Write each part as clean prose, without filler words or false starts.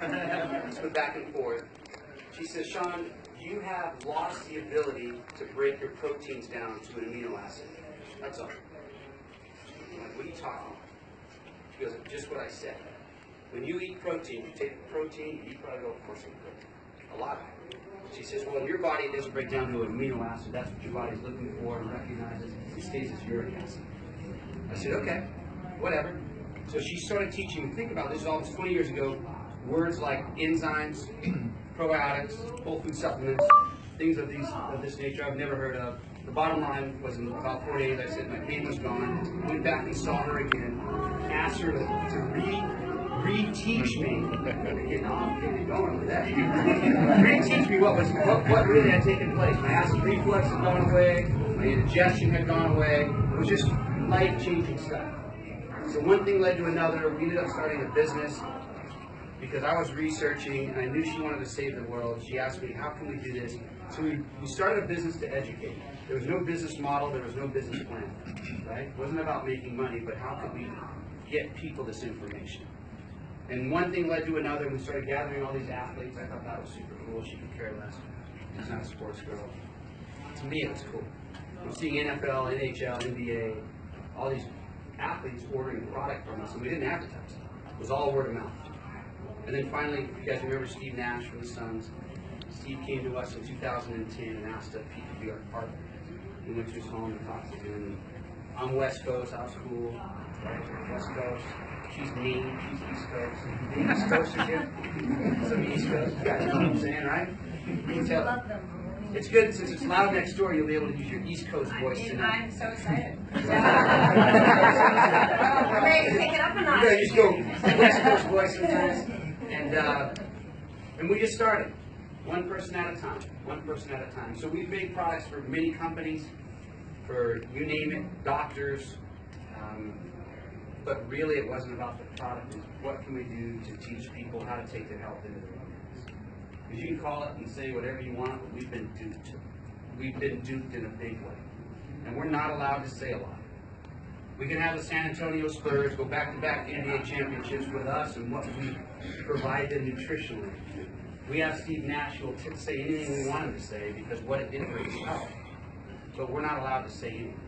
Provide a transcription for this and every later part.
Let's go back and forth. She says, Sean, you have lost the ability to break your proteins down to an amino acid. That's all. I'm like, what are you talking about? She goes, just what I said. When you eat protein, you take the protein, you eat probably go for some protein. A lot of it. She says, well, your body doesn't break down to an amino acid. That's what your body's looking for and recognizes. It stays as uric acid. I said, okay, whatever. So she started teaching me, think about this, almost 20 years ago, words like enzymes, probiotics, whole food supplements, things of this nature I've never heard of. The bottom line was in about 4 days, I said my pain was gone. Went back and saw her again, asked her to re-teach me. Getting going with that. Re-teach me what really had taken place. My acid reflux had gone away, my indigestion had gone away. It was just life-changing stuff. So one thing led to another. We ended up starting a business because I was researching and I knew she wanted to save the world. She asked me, how can we do this? So we started a business to educate. There was no business model, there was no business plan, right? It wasn't about making money, but how could we get people this information? And one thing led to another. We started gathering all these athletes. I thought that was super cool. She could care less. She's not a sports girl. To me, it was cool. I'm seeing NFL, NHL, NBA, all these athletes ordering product from us, and we didn't advertise. It was all word of mouth. And then finally, you guys remember Steve Nash from the Suns? Steve came to us in 2010 and asked if he could be our partner. We went to his home and talked to him. I'm West Coast, I was cool. Right? West Coast. She's mean, she's East Coast. The East Coasters here? Some East Coast. You guys know what I'm saying, right? You can tell. It's good since it's loud next door, you'll be able to use your East Coast voice tonight. I'm so excited. Maybe take it up a notch. You just go West Coast voice sometimes. And we just started. One person at a time. One person at a time. So we've made products for many companies, for you name it, doctors. But really it wasn't about the product. It's what can we do to teach people how to take their health into their hands. Because you can call it and say whatever you want, but we've been duped. We've been duped in a big way. And we're not allowed to say a lot. We can have the San Antonio Spurs go back-to-back NBA championships with us and what we provide them nutritionally. We have Steve Nash who will say anything we want him to say because what it did for his health. But we're not allowed to say anything.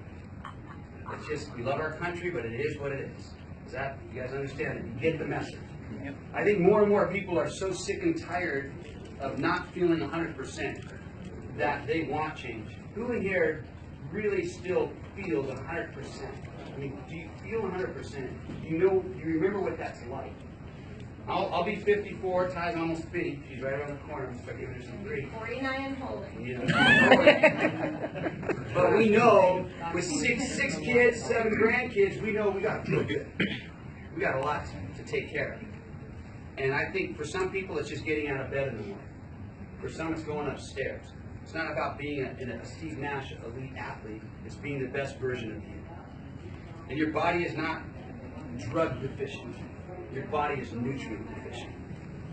It's just, we love our country, but it is what it is. Is that, you guys understand it? You get the message. Yep. I think more and more people are so sick and tired of not feeling 100% that they want change. Who in here really still feels 100%? I mean, do you feel 100%? You remember what that's like? I'll be 54, Ty's almost 50. She's right around the corner. I'm going to start giving her some grief. 49 and holding. You know, but we know with six kids, 7 grandkids, we know we got to feel good. We got a lot to take care of. And I think for some people, it's just getting out of bed in the morning. For some, it's going upstairs. It's not about being a Steve Nash elite athlete. It's being the best version of you. And your body is not drug deficient. Your body is nutrient deficient.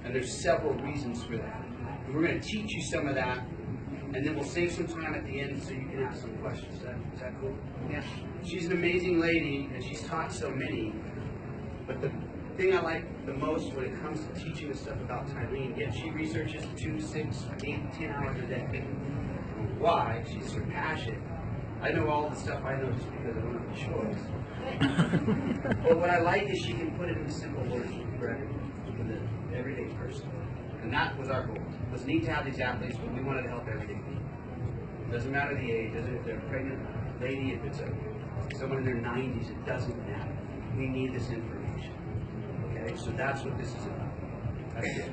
And there's several reasons for that. And we're going to teach you some of that, and then we'll save some time at the end so you can ask some questions. Is that cool? Yeah. She's an amazing lady, and she's taught so many. But the thing I like the most when it comes to teaching the stuff about Tylene, yet she researches 2, 6, 8, 10 hours a day. Why? She's her passion. I know all the stuff I know just because I don't have a choice. But what I like is she can put it in simple words for the everyday person. And that was our goal. It was neat to have these athletes, but we wanted to help everyday people. It doesn't matter the age, doesn't if they're a pregnant lady, if it's someone in their 90s, it doesn't matter. We need this information. Okay, so that's what this is about. That's it.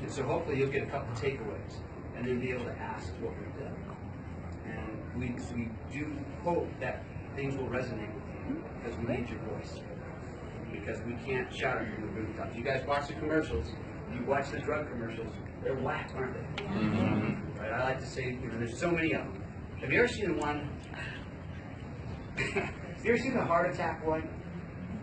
And so hopefully you'll get a couple takeaways and then be able to ask what we've done. And we do hope that things will resonate with you because we need your voice. Because we can't shout it from the rooftops. You guys watch the commercials. You watch the drug commercials. They're whack, aren't they? Mm-hmm. Right? I like to say, there's so many of them. Have you ever seen one? Have you ever seen the heart attack one?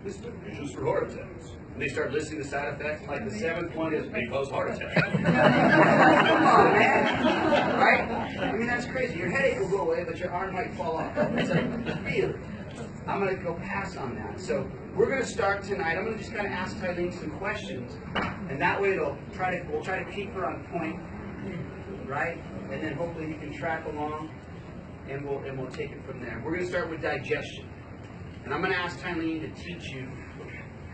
This is just for heart attacks. And they start listing the side effects. Like the 7th one is may cause heart attack. Come on, man. Right? I mean, that's crazy. Your headache will go away, but your arm might fall off. It's like, really? I'm going to go pass on that. So we're going to start tonight. I'm going to just kind of ask Tylene some questions, and that way we'll try to keep her on point, right? And then hopefully you can track along, and we'll take it from there. We're going to start with digestion, and I'm going to ask Tylene to teach you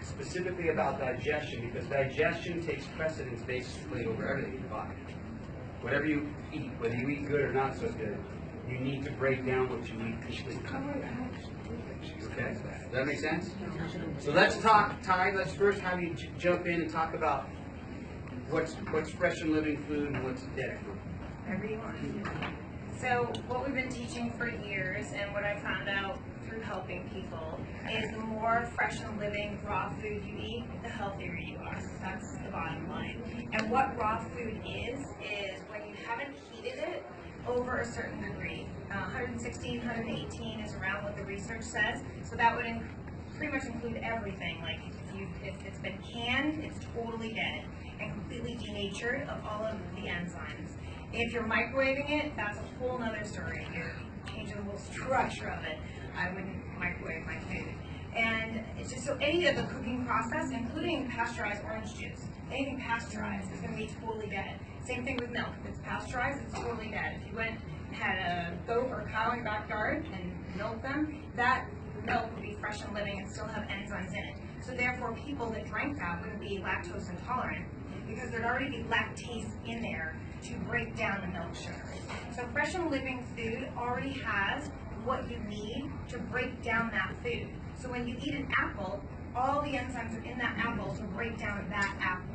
specifically about digestion, because digestion takes precedence basically over everything in the body. Whatever you eat, whether you eat good or not so good, you need to break down what you eat. Okay? Does that make sense? So let's talk, Ty, let's first have you jump in and talk about what's fresh and living food and what's dead food. Whatever you want. So what we've been teaching for years, and what I found out through helping people, is the more fresh and living raw food you eat, the healthier you are. That's the bottom line. And what raw food is when you haven't heated it over a certain degree. 116, 118 is around what the research says. So that would pretty much include everything. Like if it's been canned, it's totally dead and completely denatured of all of the enzymes. If you're microwaving it, that's a whole nother story. You're changing the whole structure of it. I wouldn't microwave my food. And it's just so any of the cooking process, including pasteurized orange juice, anything pasteurized is going to be totally dead. Same thing with milk. If it's pasteurized, it's totally dead. If you went and had a goat or cow in your backyard and milked them, that milk would be fresh and living and still have enzymes in it. So therefore, people that drank that wouldn't be lactose intolerant, because there'd already be lactase in there to break down the milk sugars. So fresh and living food already has what you need to break down that food. So when you eat an apple, all the enzymes are in that apple to break down that apple.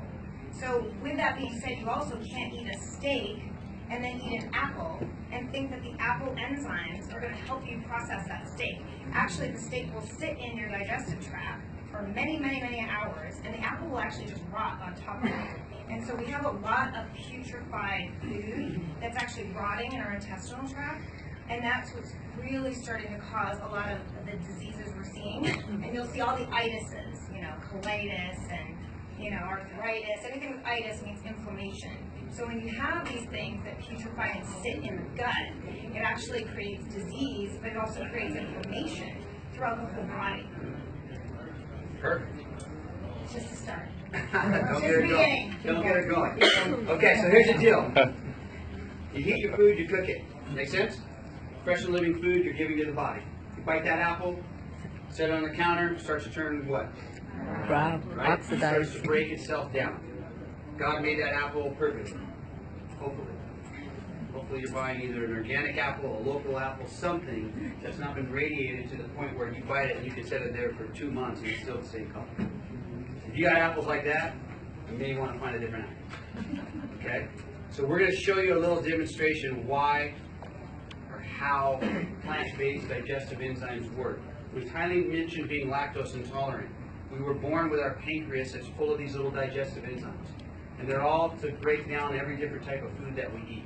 So with that being said, you also can't eat a steak and then eat an apple and think that the apple enzymes are going to help you process that steak. Actually, the steak will sit in your digestive tract for many, many, many hours, and the apple will actually just rot on top of it. And so we have a lot of putrefied food that's actually rotting in our intestinal tract, and that's what's really starting to cause a lot of the diseases we're seeing. And you'll see all the itises, colitis and arthritis. Anything with itis means inflammation. So when you have these things that putrefy and sit in the gut, it actually creates disease, but it also creates inflammation throughout the whole body. Perfect. It's just a start. Don't get her going. Okay, so here's the deal. You heat your food, you cook it. Make sense? Fresh and living food you're giving to the body. You bite that apple, set it on the counter, starts to turn what? Brown, right? oxidized. It starts to break itself down. God made that apple perfectly. Hopefully. Hopefully you're buying either an organic apple, a local apple, something that's not been radiated to the point where you bite it and you can set it there for 2 months and it's still the same color. If you got apples like that, you may want to find a different apple. Okay? So we're going to show you a little demonstration why or how plant-based digestive enzymes work. We kindly mentioned being lactose intolerant. We were born with our pancreas that's full of these little digestive enzymes. And they're all to break down every different type of food that we eat.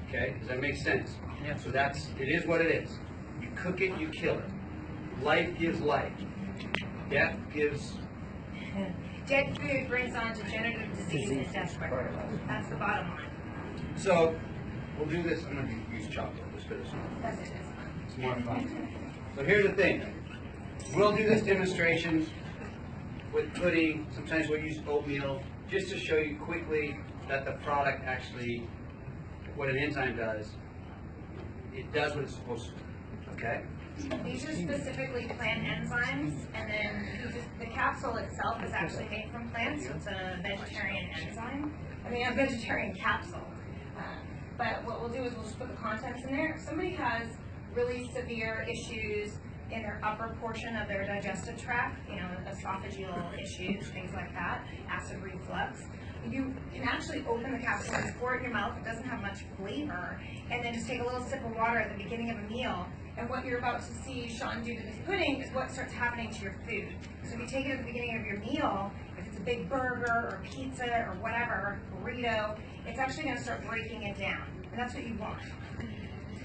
Okay? Does that make sense? Yeah. So it is what it is. You cook it, you kill it. Life gives life. Death gives... Dead food brings on degenerative disease and death quicker. That's the bottom line. So, we'll do this. I'm going to use chocolate just because That's it's more fun. So here's the thing. We'll do this demonstration with pudding. Sometimes we'll use oatmeal just to show you quickly that the product actually, what an enzyme does, it does what it's supposed to do. Okay? These are specifically plant enzymes, and then the capsule itself is actually made from plants. So it's a vegetarian enzyme. A vegetarian capsule. But what we'll do is we'll just put the contents in there. If somebody has really severe issues in their upper portion of their digestive tract, esophageal issues, things like that, acid reflux, you can actually open the capsule and pour it in your mouth. It doesn't have much flavor. And then just take a little sip of water at the beginning of a meal. And what you're about to see Sean do to this pudding is what starts happening to your food. So if you take it at the beginning of your meal, if it's a big burger or pizza or whatever, burrito, it's actually going to start breaking it down. And that's what you want.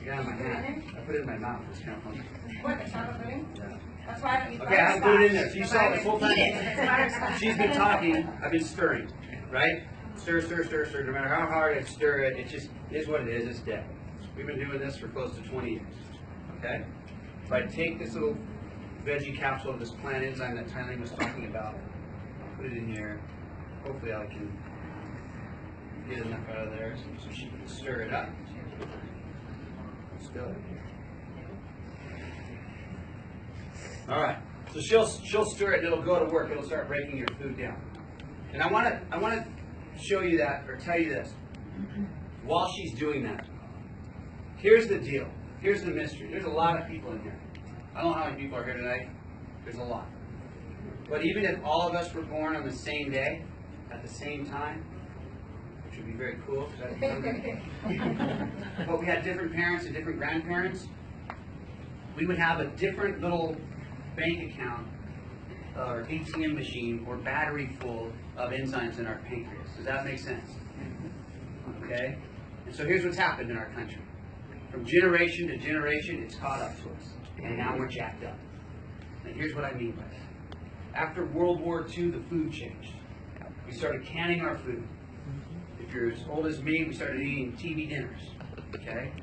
Yeah, my hand. I put it in my mouth. It's kind of funny. What, the chocolate pudding? Yeah. That's why I don't use Okay, I put it in there. So you saw this whole time. It's butterscotch. She's been talking. I've been stirring. Right? Stir, stir, stir, stir. No matter how hard I stir it, it just is what it is. It's dead. We've been doing this for close to 20 years. Okay? If I take this little veggie capsule of this plant enzyme that Tyleen was talking about. I'll put it in here. Hopefully I can get enough out of there so she can stir it up. Spill it. All right. So she'll stir it and it'll go to work. It'll start breaking your food down. And I want to show you that or tell you this. While she's doing that, here's the deal. Here's the mystery. There's a lot of people in here. I don't know how many people are here tonight. There's a lot. But even if all of us were born on the same day, at the same time, which would be very cool, but we had different parents and different grandparents, we would have a different little bank account or ATM machine or battery full of enzymes in our pancreas. Does that make sense? Okay? And so here's what's happened in our country. From generation to generation, it's caught up to us. And now we're jacked up. And here's what I mean by that. After World War II, the food changed. We started canning our food. If you're as old as me, we started eating TV dinners. Okay?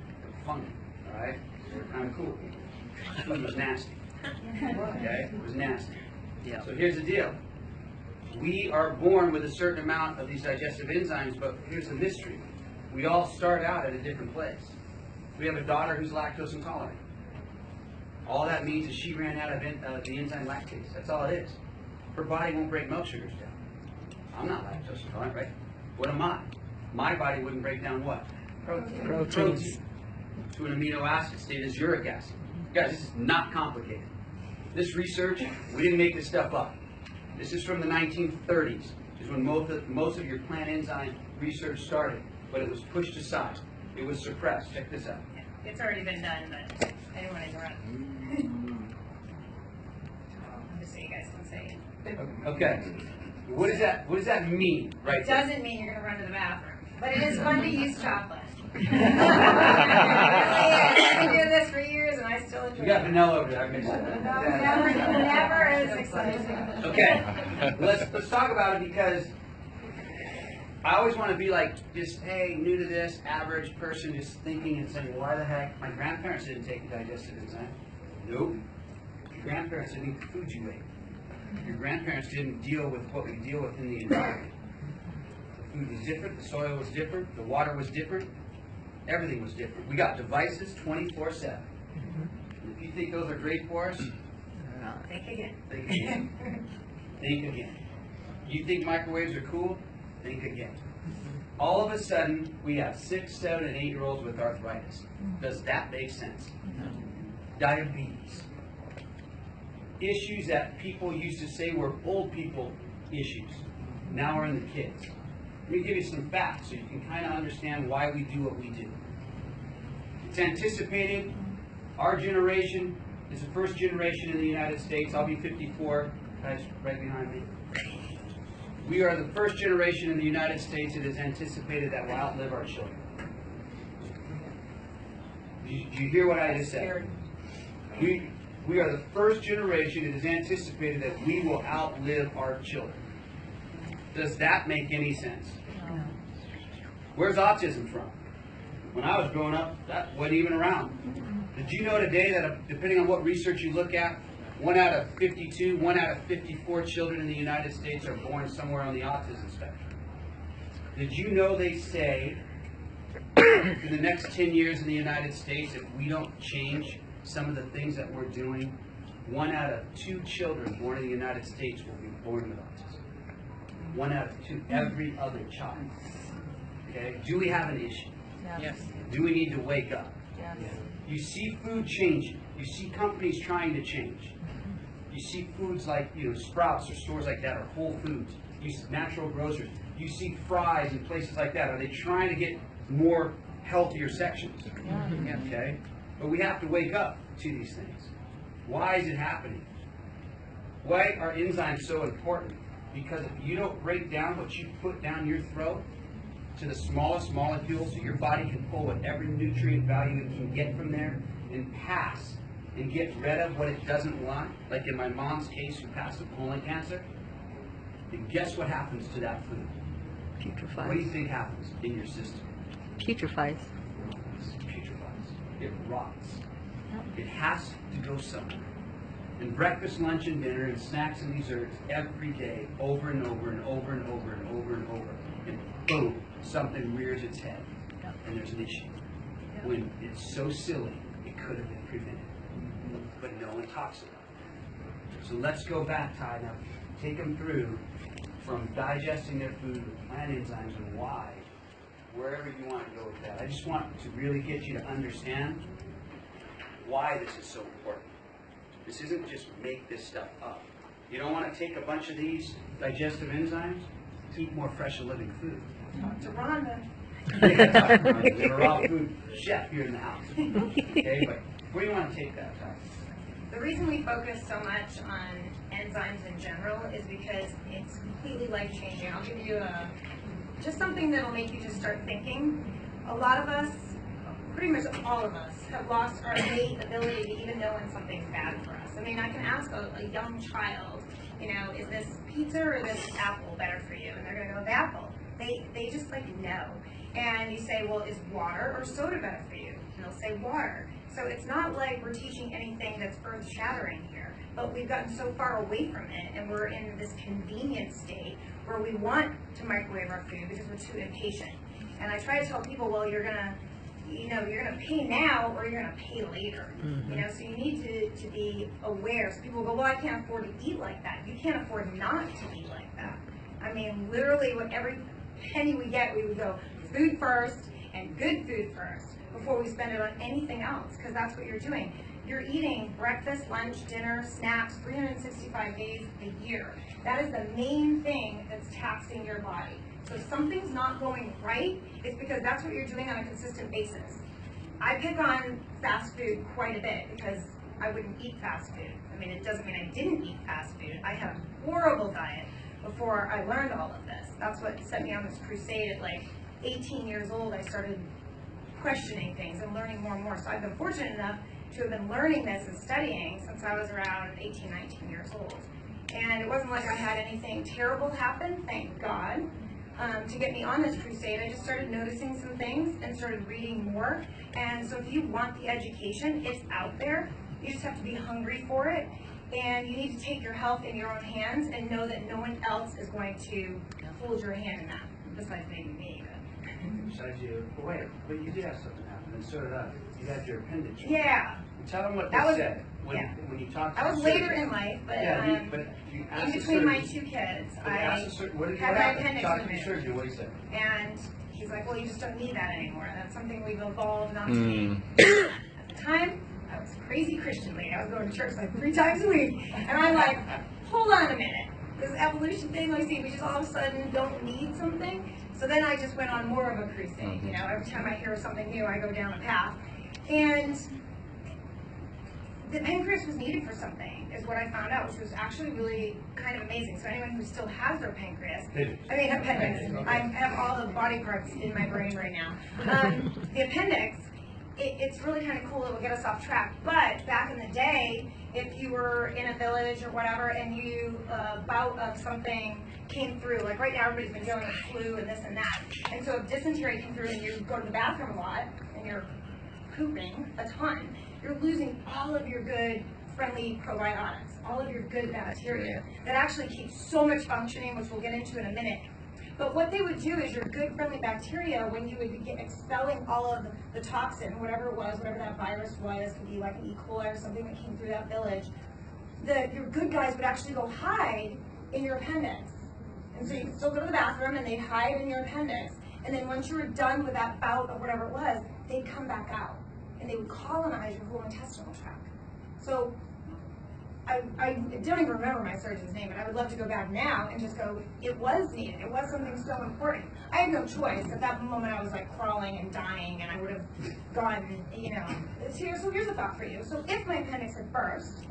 Funny. Alright? They were kind of cool. Food was nasty. Okay? It was nasty. So here's the deal. We are born with a certain amount of these digestive enzymes, but here's the mystery. We all start out at a different place. We have a daughter who's lactose intolerant. All that means is she ran out of the enzyme lactase. That's all it is. Her body won't break milk sugars down. I'm not lactose intolerant, right? What am I? My body wouldn't break down what? Protein. To an amino acid state is uric acid. Guys, this is not complicated. This research, we didn't make this stuff up. This is from the 1930s. Is when most of your plant enzyme research started, but it was pushed aside. It was suppressed. Check this out. It's already been done, but I didn't want to interrupt. Just so you guys can say it. Okay. What does that mean, right? It doesn't mean you're going to run to the bathroom, but it is fun to use chocolate. I've been doing this for years, and I still enjoy it. You got vanilla over there. I mixed it. No, never is exciting. Okay. Let's talk about it because I always want to be like, just, hey, new to this, average person just thinking and saying, why the heck? My grandparents didn't take a digestive enzyme. Nope. Your grandparents didn't eat the food you ate. Your grandparents didn't deal with what we deal with in the environment. The food was different, the soil was different, the water was different, everything was different. We got devices 24/7. If you think those are great for us, Think again. think again. Think again. You think microwaves are cool? Think again. All of a sudden, we have 6, 7, and 8-year-olds with arthritis. Does that make sense? Diabetes. Issues that people used to say were old people issues. Now are in the kids. Let me give you some facts so you can kind of understand why we do what we do. It's anticipated. Our generation is the first generation in the United States. I'll be 54. Guys, right behind me. We are the first generation in the United States. It is anticipated that will outlive our children. Do you hear what I just said? We are the first generation. It is anticipated that we will outlive our children. Does that make any sense? No. Where's autism from? When I was growing up, that wasn't even around. Did you know today that, depending on what research you look at, 1 out of 52, 1 out of 54 children in the United States are born somewhere on the autism spectrum? Did you know they say in the next 10 years in the United States, if we don't change some of the things that we're doing, 1 out of 2 children born in the United States will be born with autism. 1 out of 2, every other child. Okay? Do we have an issue? Yes. Do we need to wake up? Yes. You see food changing. You see companies trying to change. You see foods like, Sprouts or stores like that, or Whole Foods. You see natural grocers. You see Fry's and places like that. Are they trying to get more healthier sections? Yeah. Okay? But we have to wake up to these things. Why is it happening? Why are enzymes so important? Because if you don't break down what you put down your throat to the smallest molecule so your body can pull whatever nutrient value it can get from there and pass and get rid of what it doesn't want, like in my mom's case who passed with colon cancer, then guess what happens to that food? Putrefies. What do you think happens in your system? Putrefies. It putrefies. It rots. It has to go somewhere. And breakfast, lunch, and dinner, and snacks and desserts every day, over and over and over and over and over and over. And boom, something rears its head, and there's an issue. When it's so silly, it could have been prevented. But no one talks about it. So let's go back, Ty, now. Take them through from digesting their food with plant enzymes and why, wherever you want to go with that. I just want to really get you to understand why this is so important. This isn't just make this stuff up. You don't want to take a bunch of these digestive enzymes, eat more fresh and living food. Talk to Rhonda. We're a raw food chef here in the house. Okay, but where do you want to take that, Ty? The reason we focus so much on enzymes in general is because it's completely life-changing. I'll give you just something that'll make you just start thinking. A lot of us, pretty much all of us, have lost our innate ability to even know when something's bad for us. I mean, I can ask a young child, is this pizza or this apple better for you? And they're going to go with apple. They just know. And you say, well, is water or soda better for you? And they'll say water. So it's not like we're teaching anything that's earth-shattering here, but we've gotten so far away from it, and we're in this convenient state where we want to microwave our food because we're too impatient. And I try to tell people, well, you're gonna pay now or you're gonna pay later. So you need to be aware. So people go, well, I can't afford to eat like that. You can't afford not to eat like that. I mean, literally, with every penny we get, we would go food first and good food first before we spend it on anything else, because that's what you're doing. You're eating breakfast, lunch, dinner, snacks, 365 days a year. That is the main thing that's taxing your body. So if something's not going right, it's because that's what you're doing on a consistent basis. I pick on fast food quite a bit because I wouldn't eat fast food. I mean, it doesn't mean I didn't eat fast food. I had a horrible diet before I learned all of this. That's what set me on this crusade at 18 years old. I started questioning things and learning more and more. So I've been fortunate enough to have been learning this and studying since I was around 18, 19 years old. And it wasn't like I had anything terrible happen, thank God, to get me on this crusade. I just started noticing some things and started reading more. And so if you want the education, it's out there. You just have to be hungry for it. And you need to take your health in your own hands and know that no one else is going to hold your hand in that, besides maybe me. Besides you, but you did have something happen, and so did I. You had your appendix. Yeah. Tell them what they said when you talked to I was the later surgeon. in life, but you asked in the between my surgeon. two kids, But I what had my happened? appendix Talk to the removed. surgeon. What he said. And he's like, well, you just don't need that anymore. That's something we've evolved not to need. At the time, I was a crazy Christian lady. I was going to church 3 times a week. And I'm like, hold on a minute. This evolution thing, we just all of a sudden don't need something. So then I just went on more of a crusade. Every time I hear something new, I go down a path. And the pancreas was needed for something, is what I found out, which was actually really kind of amazing. So anyone who still has their pancreas, appendix. I have all the body parts in my brain right now. The appendix, it's really kind of cool. It will get us off track. But back in the day, if you were in a village or whatever, and a bout of something came through, like right now everybody's been dealing with flu and this and that. And so if dysentery came through and you go to the bathroom a lot, and you're pooping a ton, you're losing all of your good friendly probiotics, all of your good bacteria that actually keep so much functioning, which we'll get into in a minute. But what they would do is your good friendly bacteria, when you would begin expelling all of the toxin, whatever it was, whatever that virus was, could be like an E. coli or something that came through that village, your good guys would actually go hide in your appendix. And so you could still go to the bathroom and they'd hide in your appendix. And then once you were done with that bout of whatever it was, they'd come back out. And they would colonize your whole intestinal tract. So I don't even remember my surgeon's name, but I would love to go back now and just go, it was needed. It was something so important. I had no choice. At that moment, I was crawling and dying, and I would have gone, So here's a thought for you. So if my appendix had burst,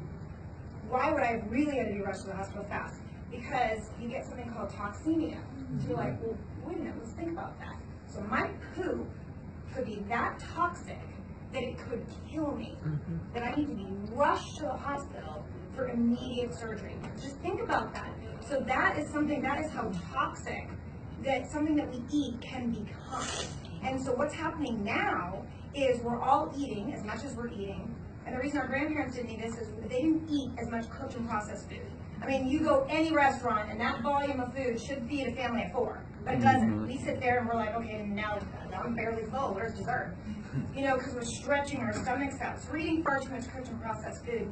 why would I really had to be rushed to the hospital fast? Because you get something called toxemia. So you're like, well, wait a minute, let's think about that. So my poop could be that toxic that it could kill me, that I need to be rushed to the hospital for immediate surgery. Just think about that. So that is how toxic that something that we eat can become. And so what's happening now is we're all eating as much as we're eating. And the reason our grandparents didn't eat this is they didn't eat as much cooked and processed food. I mean, you go any restaurant and that volume of food should feed a family of 4, but it doesn't. We sit there and we're like, okay, now I'm barely full, where's dessert? You know, because we're stretching our stomachs out. So we're eating far too much cooked and processed food.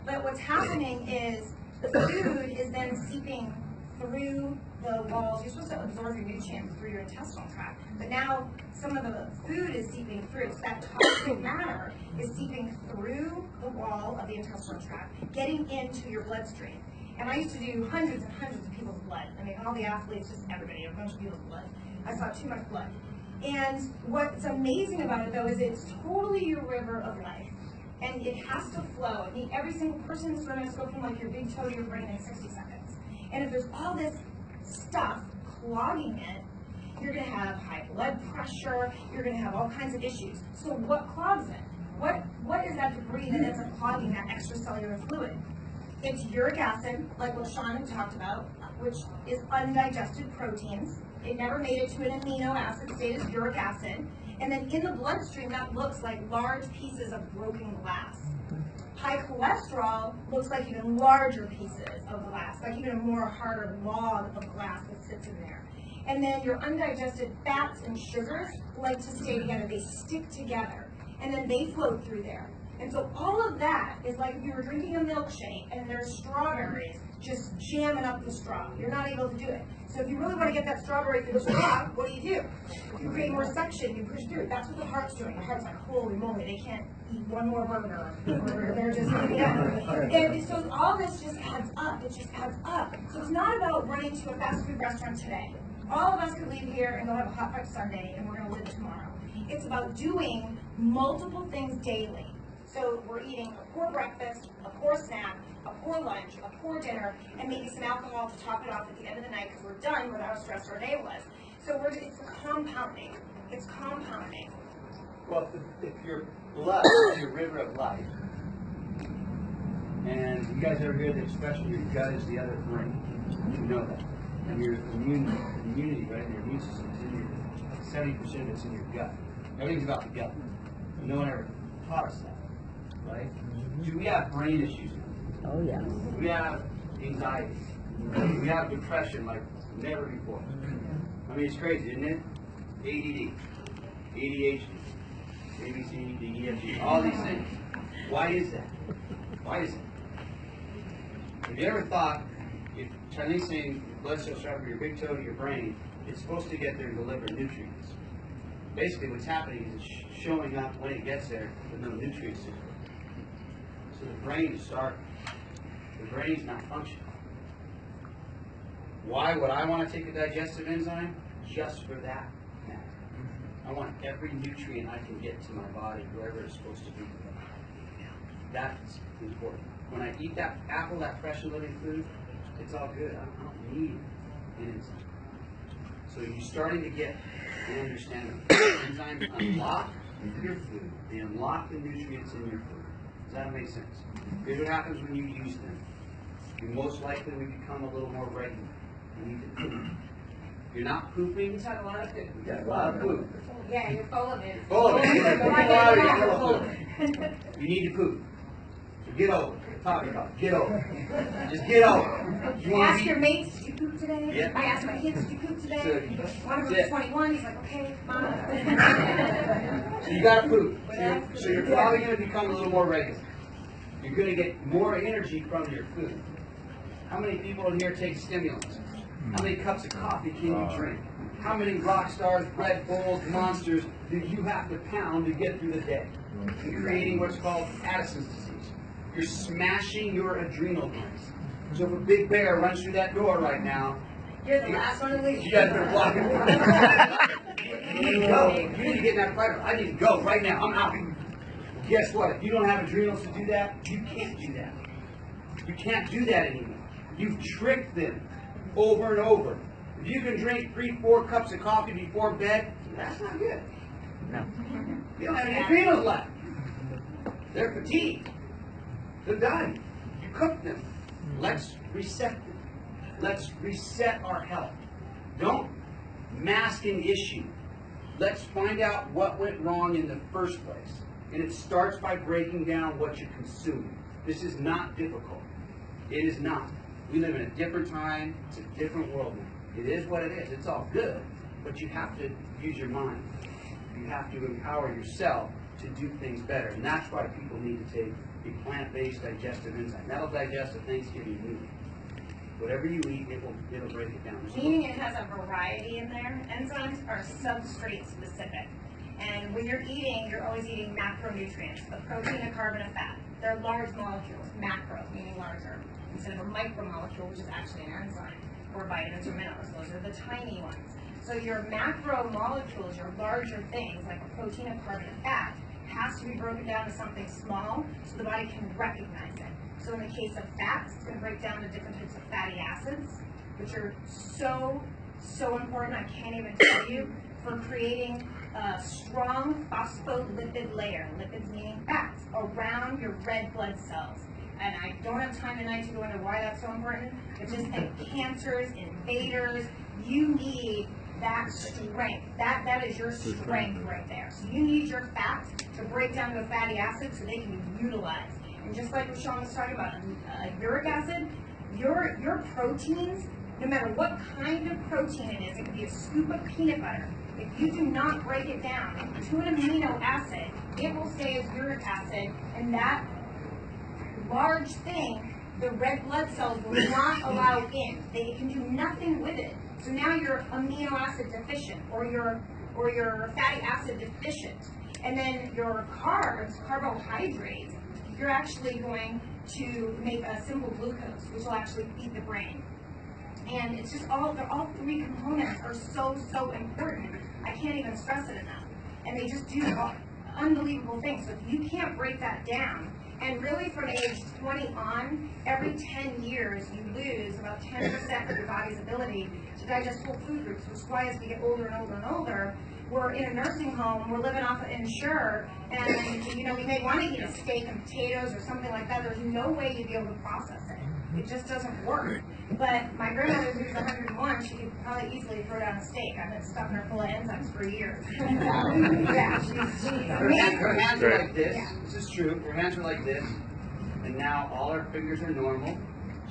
But what's happening is the food is then seeping through the walls. You're supposed to absorb your nutrients through your intestinal tract, but now some of the food is seeping through. So that toxic matter is seeping through the wall of the intestinal tract, getting into your bloodstream. And I used to do hundreds and hundreds of people's blood. I mean, all the athletes, just everybody, a bunch of people's blood. I saw too much blood. And what's amazing about it, though, is it's totally your river of life. And it has to flow. I mean, every single person in this room has to go from like your big toe to your brain in 60 seconds. And if there's all this stuff clogging it, you're going to have high blood pressure, you're going to have all kinds of issues. So what clogs it? What is that debris that ends up clogging that extracellular fluid? It's uric acid, like what Sean had talked about, which is undigested proteins. It never made it to an amino acid state as uric acid. And then in the bloodstream, that looks like large pieces of broken glass. High cholesterol looks like even larger pieces of glass, like even a more harder log of glass that sits in there. And then your undigested fats and sugars like to stay together. They stick together, and then they float through there. And so all of that is like if you were drinking a milkshake and there's strawberries just jamming up the straw. You're not able to do it. So if you really want to get that strawberry through the straw, what do? You create more suction, you push through. That's what the heart's doing. The heart's like, holy moly, they can't eat one more burger. Or they're just, And so all this just adds up. It just adds up. So it's not about running to a fast food restaurant today. All of us could leave here and go have a hot fudge sundae and we're going to live tomorrow. It's about doing multiple things daily. So we're eating a poor breakfast, a poor snack, a poor lunch, a poor dinner, and maybe some alcohol to top it off at the end of the night because we're done with how stressed our day was. So it's compounding. It's compounding. Well, if your blood is your river of life, and you guys ever hear the expression, your gut is the other brain? You know that. And your immunity, right, your immune system is in your, 70% of it's in your gut. Everything's about the gut. No one ever taught us that, right? Do we have brain issues? Oh, yeah. We have anxiety. We have depression like never before. I mean, it's crazy, isn't it? ADD, ADHD, ABC, D, E, F, G, all these things. Why is that? Why is it? Have you ever thought, if Chinese saying blood cells travel from your big toe to your brain, it's supposed to get there and deliver nutrients. Basically, what's happening is it's showing up when it gets there with no nutrients in it. So the brain is starving. The brain's not functioning. Why would I want to take a digestive enzyme? Just for that matter. I want every nutrient I can get to my body, wherever it's supposed to be. That's important. When I eat that apple, that fresh and living food, it's all good. I don't need an enzyme. So you're starting to get an understanding. Enzymes unlock your food. They unlock the nutrients in your food. Does that make sense? Here's what happens when you use them. You most likely will become a little more regular. You need to poop. You're not pooping. You talk a lot of food. You got a lot of poop. Yeah, you're full of it. You're full of it. You're full of poop. You need to poop. So get over it. We're talking about get over it. Just get over it. You Ask your mates, did you poop today? Yeah. I asked my kids, did you poop today? So, one of them was 21, he's like, okay, mom. So you got to poop. So you're probably going to become a little more regular. You're going to get more energy from your food. How many people in here take stimulants? How many cups of coffee can you drink? How many rock stars, Red Bulls, Monsters do you have to pound to get through the day? You're creating what's called Addison's disease. You're smashing your adrenal glands. So if a big bear runs through that door right now, You're the last one to leave. you guys are blocking it. You need to go. You need to get in that fighter. I need to go right now. I'm out. Guess what? If you don't have adrenals to do that, you can't do that. You can't do that anymore. You've tricked them over and over. If you can drink 3-4 cups of coffee before bed, that's not good. No. You don't have any adrenals left. They're fatigued. They're dying. You cooked them. Let's reset them. Let's reset our health. Don't mask an issue. Let's find out what went wrong in the first place. And it starts by breaking down what you're consuming. This is not difficult. It is not. We live in a different time. It's a different world now. It is what it is. It's all good. But you have to use your mind. You have to empower yourself to do things better. And that's why people need to take a plant-based digestive enzyme. That'll digest a Thanksgiving meal. Whatever you eat, it'll break it down. Meaning it has a variety in there. Enzymes are substrate specific. And when you're eating, you're always eating macronutrients, the protein, the carbon, and fat. They're large molecules, macro, meaning larger, instead of a micromolecule, which is actually an enzyme, or vitamins or minerals. Those are the tiny ones. So your macromolecules, your larger things, like a protein, a carbon, and fat, has to be broken down to something small so the body can recognize it. So in the case of fats, it's going to break down to different types of fatty acids, which are so important, I can't even tell you, for creating a strong phospholipid layer, lipids meaning fats, around your red blood cells. And I don't have time tonight to go into why that's so important, but just think cancers, invaders, you need that strength. That is your strength right there. So you need your fats to break down to a fatty acid so they can be utilized. And just like what Sean was talking about, uric acid, your proteins, no matter what kind of protein it is, it could be a scoop of peanut butter. If you do not break it down to an amino acid, it will stay as uric acid, and that large thing, the red blood cells will not allow in. They can do nothing with it. So now you're amino acid deficient, or you're fatty acid deficient. And then your carbs, carbohydrates, you're actually going to make a simple glucose, which will actually feed the brain. And it's just all three components are so important. I can't even stress it enough. And they just do unbelievable things. So if you can't break that down, and really from age 20 on, every 10 years you lose about 10% of your body's ability to digest whole food groups, which is why as we get older and older and older, we're in a nursing home, we're living off of Ensure, and we may want to eat a steak and potatoes or something like that. There's no way you'd be able to process it. It just doesn't work. But my grandmother, who's 101, she could probably easily throw down a steak. I've been stuffing her full of enzymes for years. Yeah, her hands are like this. Yeah. This is true. Her hands are like this. And now all her fingers are normal.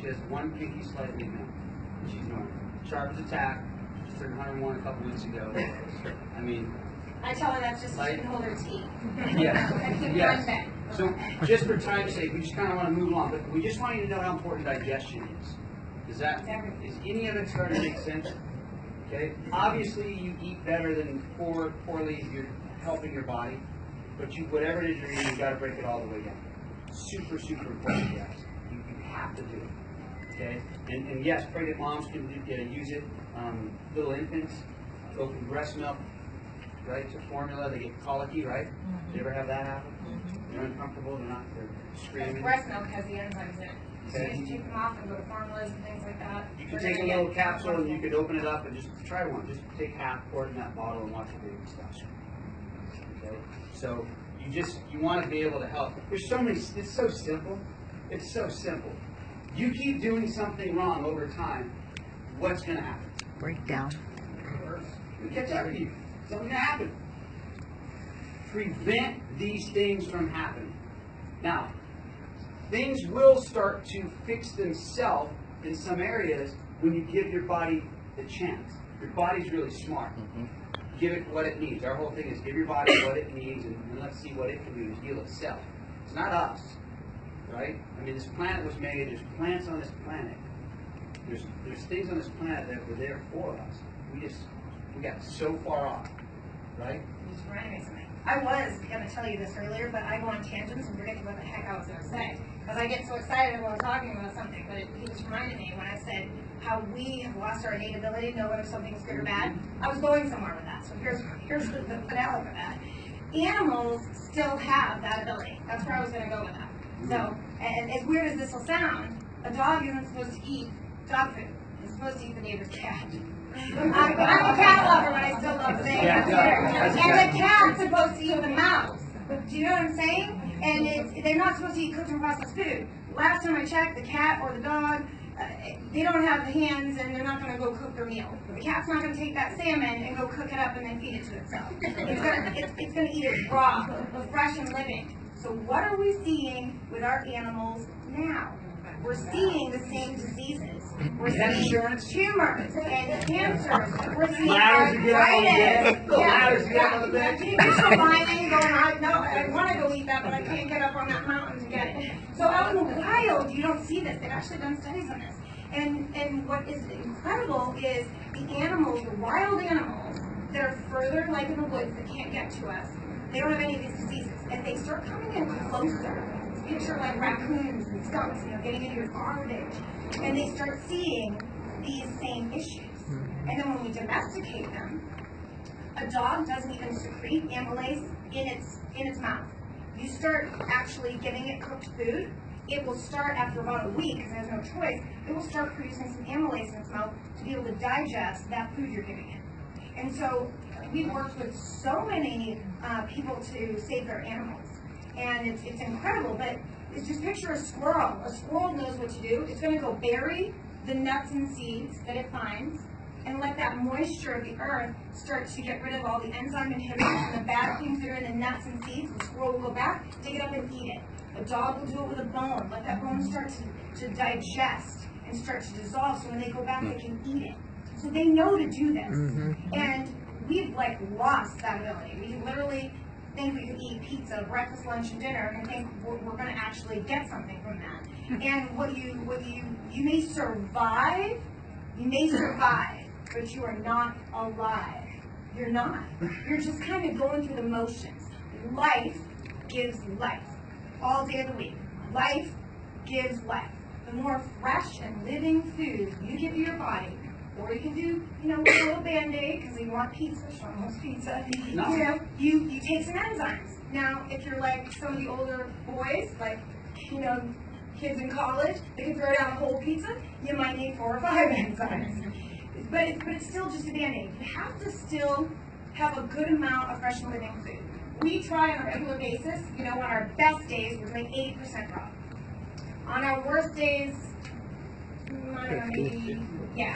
She has one pinky slightly bent. She's normal. Sharp as a tack. She turned 101 a couple weeks ago. I mean, I tell her that's just so she can hold her teeth. Yes. Yes. So just for time's sake, we just kind of want to move along, but we just want you to know how important digestion is. Is any of it starting to make sense? Okay. Obviously, you eat better than poorly. You're helping your body, but whatever it is you're eating, you got to break it all the way down. Super important, guys. You have to do it. Okay. And yes, pregnant moms can use it. Little infants go from breast milk right to formula. They get colicky, right? Mm-hmm. Do you ever have that happen? Mm-hmm. They're uncomfortable. They're screaming. Breast milk has the enzymes in it. So you just take them off and go to formulas and things like that. You can take a little capsule and you could open it up and just try one. Just take half, pour it in that bottle, and watch the baby stuff. Okay? So you want to be able to help. There's so many. It's so simple. It's so simple. You keep doing something wrong over time, what's going to happen? Breakdown. It'll catch up with you. Something's going to happen. Prevent these things from happening. Now, things will start to fix themselves in some areas when you give your body the chance. Your body's really smart. Mm-hmm. Give it what it needs. Our whole thing is give your body what it needs, and let's see what it can do to heal itself. It's not us, right? I mean, this planet was made. There's plants on this planet. There's things on this planet that were there for us. We got so far off, right? You just reminded me of something. I was going to tell you this earlier, but I go on tangents and forget what the heck I was going to say. Because I get so excited when I'm talking about something. But he just reminded me when I said how we have lost our innate ability to know whether something is good or bad. I was going somewhere with that. So here's the finale of that. Animals still have that ability. That's where I was going to go with that. So, and as weird as this will sound, a dog isn't supposed to eat dog food. It's supposed to eat the neighbor's cat. I'm a cat lover, but I still love saying it. And the cat's supposed to eat the mouse. Do you know what I'm saying? And they're not supposed to eat cooked and processed food. Last time I checked, the cat or the dog, they don't have hands and they're not going to go cook their meal. The cat's not going to take that salmon and go cook it up and then feed it to itself. It's going to eat it raw, fresh and living. So what are we seeing with our animals now? We're seeing the same diseases. We're seeing tumors and cancers. We're seeing arthritis. Yeah, picture lion going, I want to go eat that, but I can't get up on that mountain to get it. So out in the wild, you don't see this. They've actually done studies on this. And what is incredible is the animals, the wild animals that are further, like in the woods, that can't get to us. They don't have any of these diseases, and they start coming in closer. Picture like raccoons and skunks, getting into your garbage, and they start seeing these same issues. And then when we domesticate them, a dog doesn't even secrete amylase in its mouth. You start actually giving it cooked food, it will start after about a week, because it has no choice, it will start producing some amylase in its mouth to be able to digest that food you're giving it. And so we've worked with so many people to save their animals. And it's incredible, but it's just picture a squirrel. A squirrel knows what to do. It's going to go bury the nuts and seeds that it finds and let that moisture of the earth start to get rid of all the enzyme inhibitors and the bad things that are in the nuts and seeds. The squirrel will go back, dig it up and eat it. A dog will do it with a bone. Let that bone start to digest and start to dissolve, so when they go back they can eat it. So they know to do this. And we've lost that ability. We literally think we could eat pizza, breakfast, lunch, and dinner, and think we're going to actually get something from that. And you may survive, but you are not alive. You're not. You're just kind of going through the motions. Life gives life all day of the week. Life gives life. The more fresh and living food you give to your body, or you can do, a little Band-Aid, because you want pizza, Sean wants pizza. You take some enzymes. Now, if you're like some of the older boys, kids in college, they can throw down a whole pizza, you might need 4 or 5 enzymes. But it's still just a Band-Aid. You have to still have a good amount of fresh and living food. We try on a regular basis, on our best days, we're doing 80% raw. On our worst days, I don't know, maybe,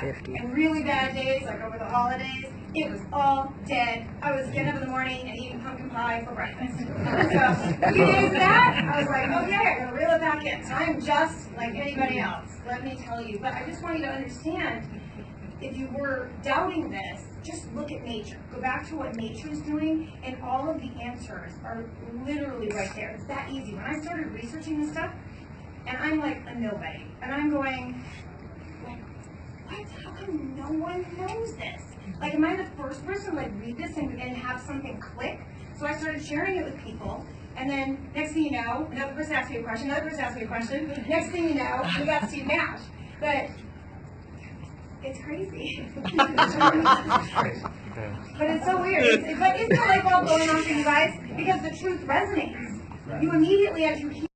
50. And really bad days, like over the holidays, it was all dead. I was getting up in the morning and eating pumpkin pie for breakfast. So, a few days of that, I was like, okay, I'm going to reel it back in. So I'm just like anybody else, let me tell you. But I just want you to understand, if you were doubting this, just look at nature. Go back to what nature's doing, and all of the answers are literally right there. It's that easy. When I started researching this stuff, and I'm like a nobody, and I'm going, what? How come no one knows this? Am I the first person to read this and have something click? So I started sharing it with people, and then next thing you know, another person asked me a question, another person asked me a question. Next thing you know, we got Steve Nash. But it's crazy. But it's so weird. But isn't the light bulb going on for you guys? Because the truth resonates. You immediately, as you hear